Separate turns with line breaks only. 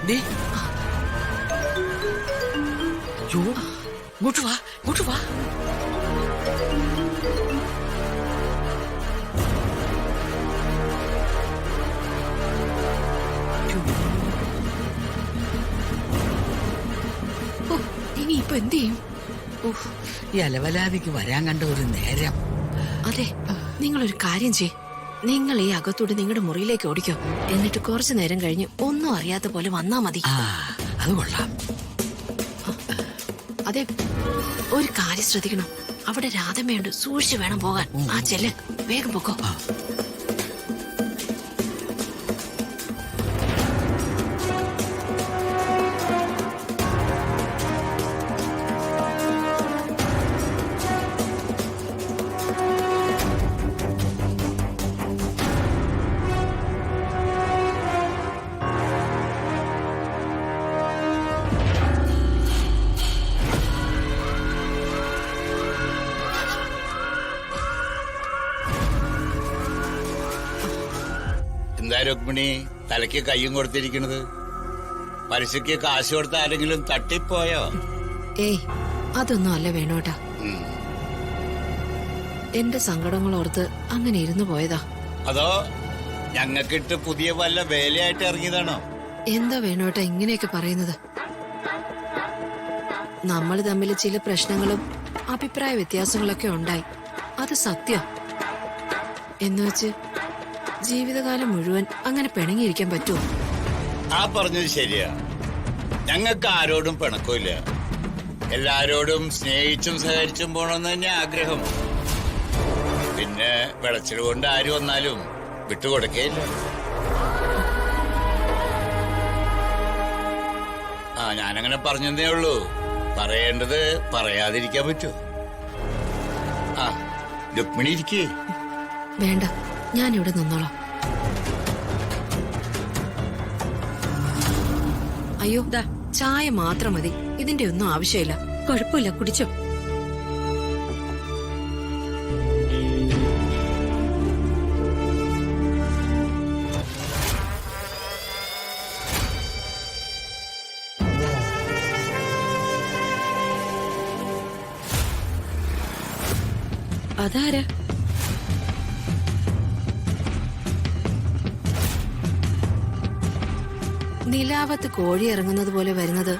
നീ ഇങ്ങോട്ട് വാ, ഇങ്ങോട്ട് വാ.
ഇനി ഇപ്പൊ എന്ത് ചെയ്യും?
ഈ അലവലാതിക്ക് വരാൻ കണ്ട ഒരു നേരം.
അതെ, നിങ്ങളൊരു കാര്യം ചെയ്. നിങ്ങൾ ഈ അകത്തൂടെ നിങ്ങളുടെ മുറിയിലേക്ക് ഓടിക്കോ. എന്നിട്ട് കുറച്ചു നേരം കഴിഞ്ഞ് ഒന്നും അറിയാത്ത പോലെ വന്നാ മതി.
അത് കൊള്ളാം.
അതെ, ഒരു കാര്യം ശ്രദ്ധിക്കണം. അവിടെ രാധമ്മയുണ്ട്, സൂക്ഷിച്ചു വേണം പോകാൻ. ആ ചെല്ല്, വേഗം പൊക്കോ.
എന്താ രുക്മിണി തലയ്ക്ക് കയ്യും കൊടുത്തിരിക്കണത്? പലിശയ്ക്ക് കാശ് കൊടുത്ത ആരെങ്കിലും തട്ടിപ്പോയോ?
ഏയ്, അതൊന്നും അല്ല വേണോട്ടാ. എന്റെ സങ്കടങ്ങൾ ഓർത്ത് അങ്ങനെ ഇരുന്നു പോയതാ.
അതോ ഞങ്ങൾക്കിട്ട് പുതിയ വല്ല വേലയായിട്ട് ഇറങ്ങിയതാണോ?
എന്താ വേണോട്ടാ ഇങ്ങനെയൊക്കെ പറയുന്നത്? നമ്മൾ തമ്മിൽ ചില പ്രശ്നങ്ങളും അഭിപ്രായ വ്യത്യാസങ്ങളൊക്കെ ഉണ്ടായി, അത് സത്യം. എന്നുവെച്ച് ജീവിതകാലം മുഴുവൻ അങ്ങനെ പിണങ്ങിയിരിക്കാൻ പറ്റുമോ?
ആ പറഞ്ഞത് ശരിയാ. ഞങ്ങൾക്ക് ആരോടും പിണക്കില്ല. എല്ലാരോടും സ്നേഹിച്ചും സഹകരിച്ചും പോണമെന്ന് തന്നെ ആഗ്രഹം. പിന്നെ വിളച്ചിൽ കൊണ്ട് ആര് വന്നാലും വിട്ടുകൊടുക്കേയില്ല. ഞാനങ്ങനെ പറഞ്ഞതേ ഉള്ളൂ. പറയേണ്ടത് പറയാതിരിക്കാൻ പറ്റൂ. രുക്മിണി ഇരിക്കേ.
വേണ്ട, ഞാനിവിടെ നിന്നോളാം. അയ്യോ, ചായ മാത്രം മതി, ഇതിന്റെ ഒന്നും ആവശ്യമില്ല.
കുഴപ്പമില്ല, കുടിച്ചോ. അതാരാ?
നിലാവത്ത് കോഴി ഇറങ്ങുന്നത് പോലെ വരുന്നത്